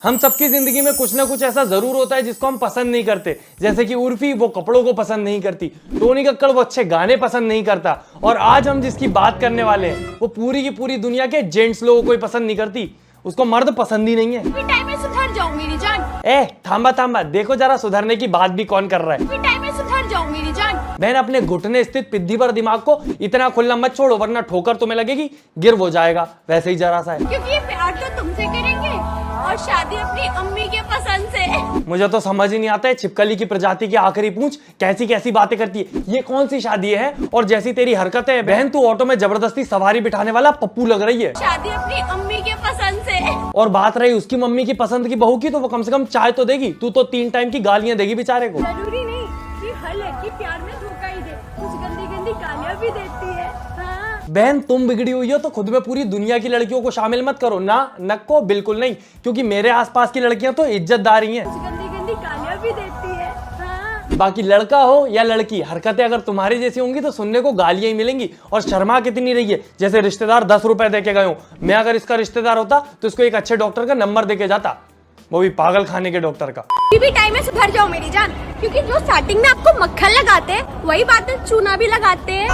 हम सबकी जिंदगी में कुछ ना कुछ ऐसा जरूर होता है जिसको हम पसंद नहीं करते। जैसे कि उर्फी वो कपड़ों को पसंद नहीं करती, टोनी कक्कड़ वो अच्छे गाने पसंद नहीं करता, और आज हम जिसकी बात करने वाले हैं वो पूरी की पूरी दुनिया के जेंट्स लोगों को ही पसंद नहीं करती, उसको मर्द पसंद ही नहीं है। टाइम में सुधर जाऊं मेरी जान। ए थांबा थांबा, देखो जरा सुधरने की बात भी कौन कर रहा है। टाइम में सुधर जाऊं मेरी जान। बहन अपने घुटने स्थित पिद्दी पर दिमाग को इतना खुला मत छोड़ो, वरना ठोकर तुम्हें लगेगी, गिर वो जाएगा। वैसे ही जरा सा है, क्योंकि ये प्यार तो तुमसे करेंगे और शादी अपनी अम्मी के पसंद से। मुझे तो समझ ही नहीं आता है छिपकली की प्रजाति की आखिरी पूंछ कैसी कैसी बातें करती है। ये कौन सी शादी है? और जैसी तेरी हरकतें है बहन, तू ऑटो में जबरदस्ती सवारी बिठाने वाला पप्पू लग रही है। शादी अपनी अम्मी के पसंद से। और बात रही उसकी मम्मी की पसंद की बहू की, तो वो कम से कम चाय तो देगी, तू तो 3 टाइम की गालियां देगी बेचारे को। जरूरी नहीं कि हर लड़की प्यार में धोखा ही दे, कुछ गंदी गंदी गालियां भी देती है। हाँ। बहन तुम बिगड़ी हुई हो तो खुद में पूरी दुनिया की लड़कियों को शामिल मत करो ना, नको बिल्कुल नहीं, क्योंकि मेरे आसपास की लड़कियां तो इज्जतदार ही हैं। कुछ गंदी गंदी गालियां भी देती है। हाँ। बाकी लड़का हो या लड़की, हरकतें अगर तुम्हारी जैसी होंगी तो सुनने को गालियां ही मिलेंगी। और शर्मा कितनी रही है, जैसे रिश्तेदार 10 रुपए दे के गए हो। मैं अगर इसका रिश्तेदार होता तो इसको एक अच्छे डॉक्टर का नंबर दे के जाता, वो भी पागल खाने के डॉक्टर का। भी टाइम में सुधर जाओ मेरी जान, क्योंकि जो स्टार्टिंग में आपको मक्खन लगाते हैं वही बातें चूना भी लगाते हैं।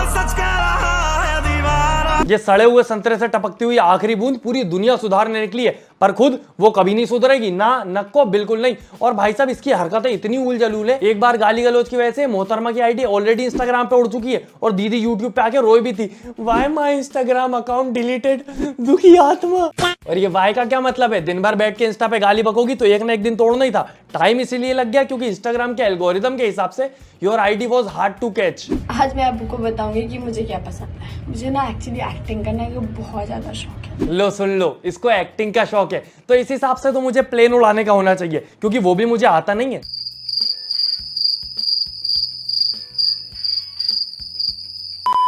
ये सड़े हुए संतरे से टपकती हुई आखिरी बूंद पूरी दुनिया सुधारने निकली है, पर खुद वो कभी नहीं सुधरेगी ना, नको बिल्कुल नहीं। और भाई साहब इसकी हरकतें इतनी उल जलूल है, एक बार गाली गलौज की वजह से मोहतरमा की आईडी ऑलरेडी इंस्टाग्राम पे उड़ चुकी है, और दीदी यूट्यूब पे आके रोई भी थी, why my Instagram account deleted, दुखी आत्मा। और ये वाई का क्या मतलब है? दिन भर बैठ के इंस्टा पे गाली बकोगी तो एक ना एक दिन तोड़ना ही था। टाइम इसीलिए लग गया क्योंकि इंस्टाग्राम के एल्गोरिदम के हिसाब से your ID was hard to catch. आज मैं आपको बताऊंगी कि मुझे क्या पसंद है। मुझे ना एक्चुअली एक्टिंग करने का बहुत ज्यादा शौक है। लो सुन लो, इसको एक्टिंग का शौक है, तो इस हिसाब से तो मुझे प्लेन उड़ाने का होना चाहिए, क्योंकि वो भी मुझे आता नहीं है।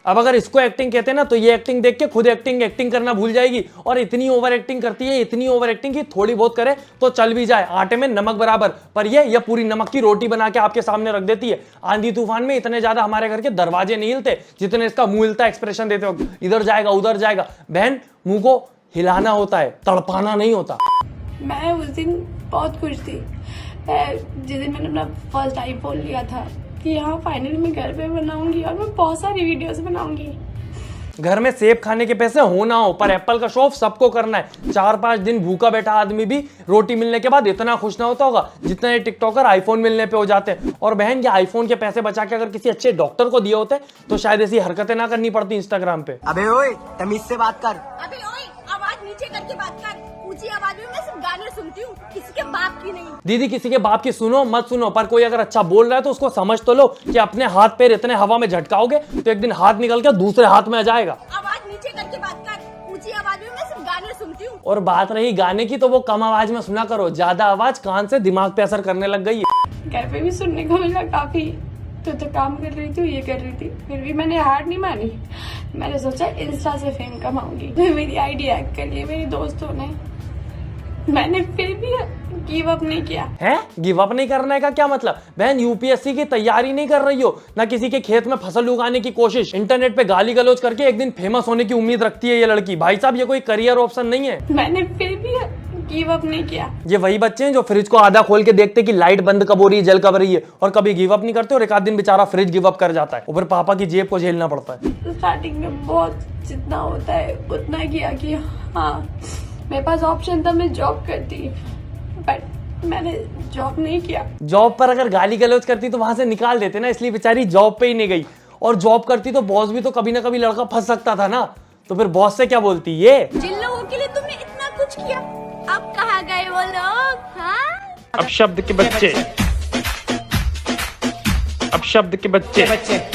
अब अगर इसको एक्टिंग कहते हैं ना, तो ये एक्टिंग देख के खुद एक्टिंग करना भूल जाएगी, और इतनी ओवर एक्टिंग करती है, इतनी ओवर एक्टिंग की थोड़ी बहुत करे तो चल भी जाए, आटे में नमक बराबर। पर ये पूरी नमक की रोटी बना के आपके सामने रख देती है। आंधी तूफान में इतने ज्यादा हमारे घर के दरवाजे नहीं हिलते जितने इसका मुंह हिलता है एक्सप्रेशन देते वक्त। इधर जाएगा उधर जाएगा। बहन मुंह को हिलाना होता है, तड़पाना नहीं होता। मैं उस दिन बहुत खुश थी जिस दिन मैंने अपना फर्स्ट आईफोन लिया था, कि हाँ फाइनली मैं घर पे बनाऊंगी और मैं बहुत सारी वीडियोस बनाऊंगी। घर में सेब खाने के पैसे हो ना हो, पर एप्पल का शौक सबको करना है। 4-5 दिन भूखा बैठा आदमी भी रोटी मिलने के बाद इतना खुश ना होता होगा जितना ये टिकटॉकर आईफोन मिलने पे हो जाते हैं। और बहन ये आईफोन के पैसे बचा के अगर किसी अच्छे डॉक्टर को दिए होते तो शायद ऐसी हरकतें ना करनी पड़ती इंस्टाग्राम पे। अबे ओए तमीज से बात कर। अबे ओए आवाज नीचे करके बात कर, ऊंची आवाज में मैं सिर्फ गाने सुनती हूँ, किसी के बाप की नहीं। दीदी किसी के बाप की सुनो मत सुनो, पर कोई अगर अच्छा बोल रहा है तो उसको समझ तो लो कि अपने हाथ पैर इतने हवा में झटकाओगे तो एक दिन हाथ निकल के दूसरे हाथ में आ जाएगा। आवाज नीचे करके बात कर, ऊंची आवाज में मैं सिर्फ गाने सुनती हूँ। और बात रही गाने की, तो वो कम आवाज में सुना करो, ज्यादा आवाज कान से दिमाग पे असर करने लग गई है। घर पे भी सुनने को मिला काफी, तो काम कर रही थी, ये कर रही थी, फिर भी मैंने हार नहीं मानी। मैंने सोचा इंस्टा से फेम कमाऊंगी। मेरी आईडी हैक कर ली मेरी दोस्तों ने, मैंने फिर भी गिव अप नहीं किया। है गिव अप नहीं करने का क्या मतलब? बहन यूपीएससी की तैयारी नहीं कर रही हो, ना किसी के खेत में फसल उगाने की कोशिश, इंटरनेट पे गाली गलौज करके एक दिन फेमस होने की उम्मीद रखती है ये लड़की। भाई साहब ये कोई करियर ऑप्शन नहीं है। मैंने फिर भी गिव अप नहीं किया। ये वही बच्चे हैं जो फ्रिज को आधा खोल के देखते कि लाइट बंद कब हो रही है, जल कब रही है, और कभी गिव अप नहीं करते, और एक आध दिन बेचारा फ्रिज गिव अप कर जाता है, ऊपर पापा की जेब को झेलना पड़ता है। स्टार्टिंग में बहुत जितना होता है उतना किया कि हाँ मेरे पास ऑप्शन था, मैं जॉब करती, बट मैंने जॉब नहीं किया। जॉब पर अगर गाली गलौज करती तो वहां से निकाल देते ना, इसलिए बेचारी जॉब पे ही नहीं गई। और जॉब करती तो बॉस भी तो कभी ना कभी लड़का फंस सकता था ना, तो फिर बॉस से क्या बोलती ये। जिन लोगों के लिए तुमने इतना कुछ किया, अब कहाँ गए वो लोग? हाँ? अब शब्द के बच्चे, अब शब्द के बच्चे।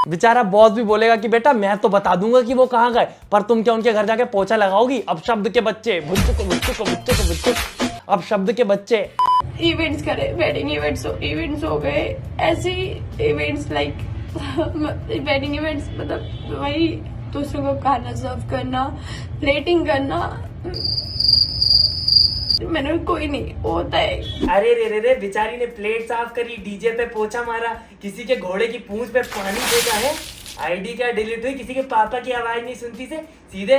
बेचारा बॉस भी बोलेगा कि बेटा मैं तो बता दूंगा कि वो कहाँ गए, पर तुम क्या उनके घर जाके पोछा लगाओगी? अब शब्द के बच्चे, अब शब्द के बच्चे। इवेंट्स करे, वेडिंग इवेंट्स हो गए, ऐसे इवेंट्स लाइक वेडिंग इवेंट्स, मतलब वही दूसरों को खाना सर्व करना, प्लेटिंग करना, मैंने कोई नहीं होता है। अरे रे रे बेचारी ने प्लेट साफ करी, डीजे पे पोछा मारा, किसी के घोड़े की पूंछ पे पानी फेंका है, आईडी क्या डिलीट हुई, किसी के पापा की आवाज नहीं सुनती से सीधे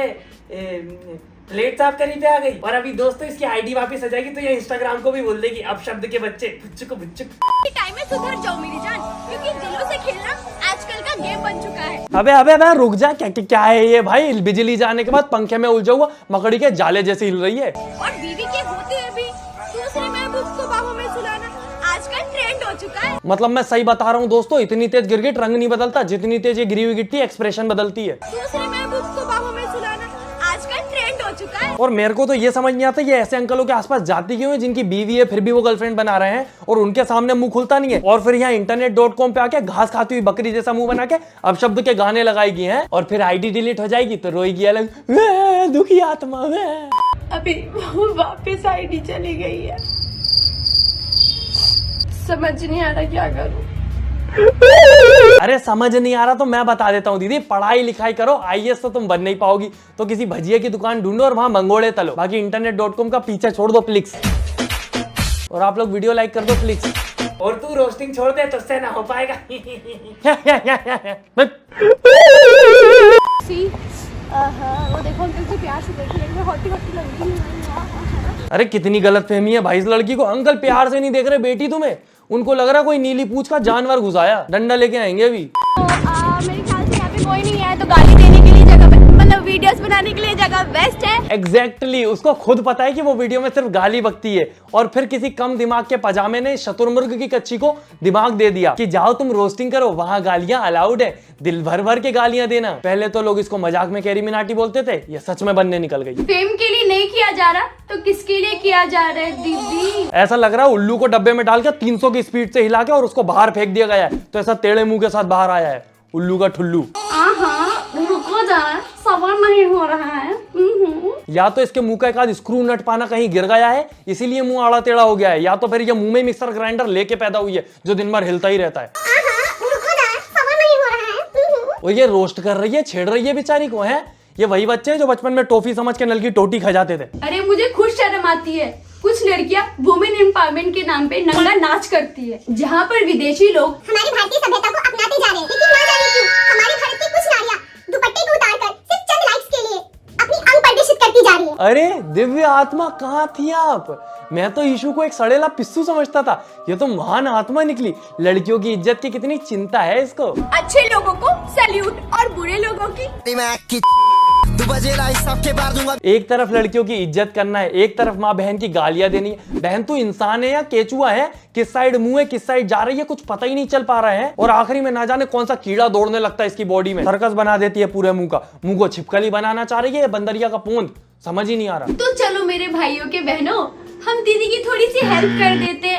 प्लेट साफ करी पे आ गई और अभी दोस्तों इसकी आईडी वापस आ जाएगी तो ये इंस्टाग्राम को भी बोल देगी अब शब्द के बच्चे बुच्चुक बुच्चुक। टाइम में सुधर जाओ मेरी जान, क्योंकि दिलों से खेलना आजकल का गेम बन चुका है। अबे रुक जा, क्या है ये भाई? बिजली जाने के बाद पंखे में उलझा हुआ मकड़ी के जाले जैसे हिल रही है। और बीवी के होते हुए भी दूसरे महबूब को बाहों में सुलाना आजकल ट्रेंड हो चुका है। मतलब मैं सही बता रहा हूँ दोस्तों, इतनी तेज गिरगिट रंग नहीं बदलता जितनी तेज ये गिरी हुई गिट्टी एक्सप्रेशन बदलती है। दूसरे महबूब को बाहों में सुलाना आजकल ट्रेंड हो चुका है। और मेरे को तो ये समझ नहीं आता ये ऐसे अंकलों के आसपास जाती क्यों है जिनकी बीवी है फिर भी वो गर्लफ्रेंड बना रहे हैं और उनके सामने मुंह खुलता नहीं है, और फिर यहाँ internet.com पे आके घास खाती हुई बकरी जैसा मुंह बना के अब शब्द के गाने लगाएगी हैं, और फिर आईडी डिलीट हो जाएगी तो रोएगी अलग, दुखी आत्मा में। अभी वो वापस आईडी चली गई है, समझ नहीं आ रहा क्या करूं। अरे समझ नहीं आ रहा तो मैं बता देता हूँ दीदी, पढ़ाई लिखाई करो, आईएएस तो तुम बन नहीं पाओगी तो किसी भजिया की दुकान ढूंढो और वहां मंगोड़े तलो, बाकी internet.com का पीछे छोड़ दो प्लीज, और आप लोग वीडियो लाइक कर दो प्लीज, और तू रोस्टिंग छोड़ दे तो उससे ना हो पाएगा। वो देखो अंकल से प्यार से देख रहे हैं, हॉटी हॉटी लग रही है। अरे कितनी गलतफहमी है भाई इस लड़की को, अंकल प्यार से नहीं देख रहे बेटी तुम्हें, उनको लग रहा कोई नीली पूंछ का जानवर घुसाया, डंडा लेके आएंगे अभी। मेरे ख्याल से यहाँ पे कोई नहीं है तो गाली देने के लिए जगह, मतलब वीडियोस बनाने के लिए जगह बेस्ट है। एग्जैक्टली, उसको खुद पता है कि वो वीडियो में सिर्फ गाली बकती है, और फिर किसी कम दिमाग के पजामे ने शतुरमुर्ग की कच्ची को दिमाग दे दिया कि जाओ तुम रोस्टिंग करो, वहां गालियां अलाउड है, दिल भर भर के गालियां देना। पहले तो लोग इसको मजाक में कैरी मिनाटी बोलते थे, ये सच में बनने निकल गई। फेम के लिए नहीं किया जा रहा तो किसके लिए किया जा रहा है दीदी? ऐसा लग रहा है उल्लू को डब्बे में डालकर 300 की स्पीड से हिला के और उसको बाहर फेंक दिया गया है, तो ऐसा टेढ़े मुंह के साथ बाहर आया है उल्लू का ठुल्लू। रुको जरा, सबर नहीं हो रहा है। या तो इसके मुंह का एक आध स्क्रू नट पाना कहीं गिर गया है इसीलिए मुंह आड़ा टेढ़ा हो गया है, या तो फिर ये मुंह में मिक्सर ग्राइंडर लेके पैदा हुई है जो दिन भर हिलता ही रहता है। और ये रोस्ट कर रही है, छेड़ रही है बेचारी को, है ये वही बच्चे हैं जो बचपन में टॉफी समझ के नल की टोटी खा जाते थे। अरे मुझे खुद शर्म आती है, कुछ लड़कियां वुमेन एम्पावरमेंट के नाम पे नंगा नाच करती है, जहाँ पर विदेशी लोग हमारी भारतीय सभ्यता को अपनाते जा रहे हैं, लेकिन ना जाने क्यों हमारे भारत की कुछ नारियां दुपट्टे को उतारकर सिर्फ चंद लाइक्स के लिए अपनी अंग प्रदर्शित करती जा रही है। अरे दिव्य आत्मा कहाँ थी आप? मैं तो यीशु को एक सड़ेला पिस्सू समझता था, ये तो महान आत्मा निकली। लड़कियों की इज्जत की कितनी चिंता है इसको। अच्छे लोगों को सैल्यूट और बुरे लोगों की एक तरफ लड़कियों की इज्जत करना है, एक तरफ माँ बहन की गालियां देनी है। बहन तू इंसान है या केचुआ है? किस साइड मुंह है किस साइड जा रही है कुछ पता ही नहीं चल पा रहा है, और आखिरी में ना जाने कौन सा कीड़ा दौड़ने लगता है इसकी बॉडी में, सर्कस बना देती है पूरे मुंह का। मुंह को छिपकली बनाना चाह रही है बंदरिया का पोंद, समझ ही नहीं आ रहा। तो चलो मेरे भाइयों के बहनों, हम दीदी की थोड़ी सी हेल्प कर देते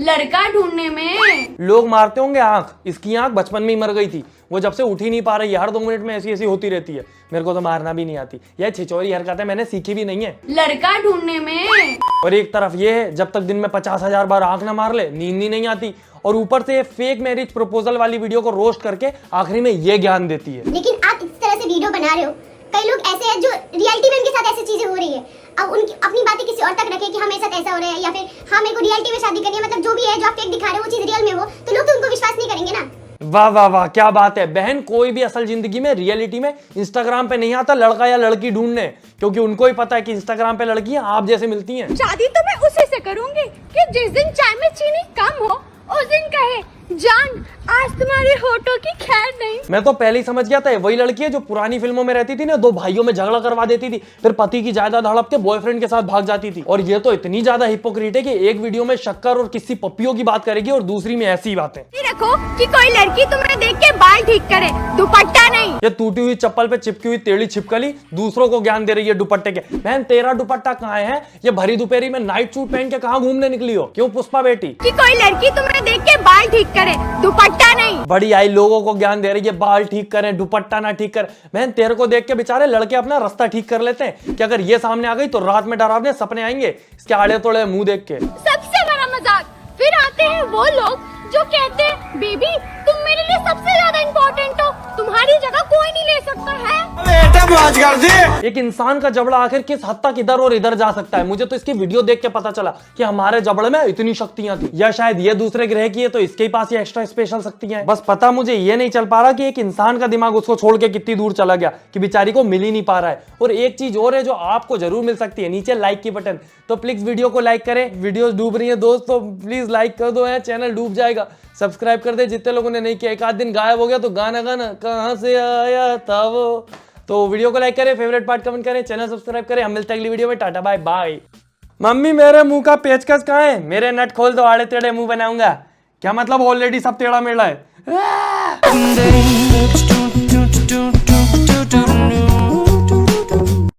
लड़का ढूंढने में। लोग मारते होंगे आंख, इसकी आंख बचपन में ही मर गई थी, वो जब से उठ ही नहीं पा रही है, हर 2 मिनट में ऐसी ऐसी होती रहती है। मेरे को तो मारना भी नहीं आती, यह छिचोरी हरकतें मैंने सीखी भी नहीं है लड़का ढूंढने में। और एक तरफ ये है जब तक दिन में 50,000 बार आंख ना मार ले नींद ही नहीं आती, और ऊपर से फेक मैरिज प्रपोजल वाली वीडियो को रोस्ट करके आखिरी में ये ज्ञान देती है। लेकिन आप इस तरह से वीडियो बना रहे हो, कई लोग ऐसे हैं जो रियलिटी में उनके साथ ऐसी चीजें हो रही है, अब उनकी अपनी बातें किसी और तक रखे कि हाँ मेरे साथ ऐसा हो रहा है, या फिर हाँ मेरे को रियलिटी में शादी करनी है, मतलब जो भी है जो आप फेक दिखा रहे हो वो चीज रियल में हो, तो लोग तो उनको विश्वास नहीं करेंगे ना। वाह वाह वाह क्या बात है बहन, कोई भी असल जिंदगी में रियलिटी में इंस्टाग्राम पे नहीं आता लड़का या लड़की ढूंढने, क्योंकि उनको ही पता है कि इंस्टाग्राम पे लड़कियां आप जैसे मिलती हैं। शादी तो मैं उसी से करूंगी कि जिस दिन चाय में चीनी कम हो उस दिन कहे जान आज तुम्हारे होठों की खैर नहीं। मैं तो पहले ही समझ गया था वही लड़की है जो पुरानी फिल्मों में रहती थी ना, 2 भाइयों में झगड़ा करवा देती थी, फिर पति की जायदाद हड़प के बॉयफ्रेंड के साथ भाग जाती थी। और ये तो इतनी ज्यादा हिपोक्रीट है कि एक वीडियो में शक्कर और किसी पप्पियों की बात करेगी और दूसरी में ऐसी बातें। रखो कि कोई लड़की तुम्हें देख के बाल ठीक करे, दुपट्टा नहीं। ये टूटी हुई चप्पल पे चिपकी हुई टेढ़ी छिपकली दूसरों को ज्ञान दे रही है दुपट्टे के। बहन तेरा दुपट्टा कहाँ है? ये भरी दोपहरी में नाइट सूट पहन के कहाँ घूमने निकली हो? क्यों पुष्पा बेटी? कि कोई लड़की तुम्हें देख के बाल ठीक करे, दुपट्टा नहीं। बड़ी आई लोगों को ज्ञान दे रही है बाल ठीक करें दुपट्टा ना ठीक कर। बहन तेरे को देख के बेचारे लड़के अपना रास्ता ठीक कर लेते हैं कि अगर ये सामने आ गई तो रात में डरावने सपने आएंगे इसके आड़े तोड़े मुंह देख के। सबसे बड़ा मजाक फिर आते हैं वो लोग जो कहते हैं बेबी तुम मेरे लिए सबसे ज्यादा इम्पोर्टेंट हो, तुम्हारी जगह कोई नहीं ले सकता है। एक इंसान का जबड़ा आखिर किस हद तक इधर और इधर जा सकता है? मुझे तो इसकी वीडियो देख के पता चला कि हमारे जबड़े में इतनी शक्तियां थी, या शायद ये दूसरे ग्रह की है तो इसके पास ये एक्स्ट्रा स्पेशल शक्तियां हैं। बस पता मुझे ये नहीं चल पा रहा कि एक इंसान का दिमाग उसको छोड़ के कितनी दूर चला गया कि बेचारी को मिल ही नहीं पा रहा है। और एक चीज और है जो आपको जरूर मिल सकती है, नीचे लाइक की बटन, तो प्लीज वीडियो को लाइक करें। वीडियो डूब रही है दोस्त, तो प्लीज लाइक कर दो, चैनल डूब जाएगा। सब्सक्राइब कर दे जितने लोगों ने नहीं किया, एक आध दिन गायब हो गया तो गाना कहां से आया था वो। तो वीडियो को लाइक करें, फेवरेट पार्ट कमेंट करें, चैनल सब्सक्राइब करें। हम मिलते हैं अगली वीडियो में, टाटा बाय बाय। मम्मी मेरे मुंह का पेचकस कहाँ है? मेरे नट खोल दो, आड़े टेढ़े मुंह बनाऊंगा। क्या मतलब? ऑलरेडी सब टेढ़ा मेढ़ा है।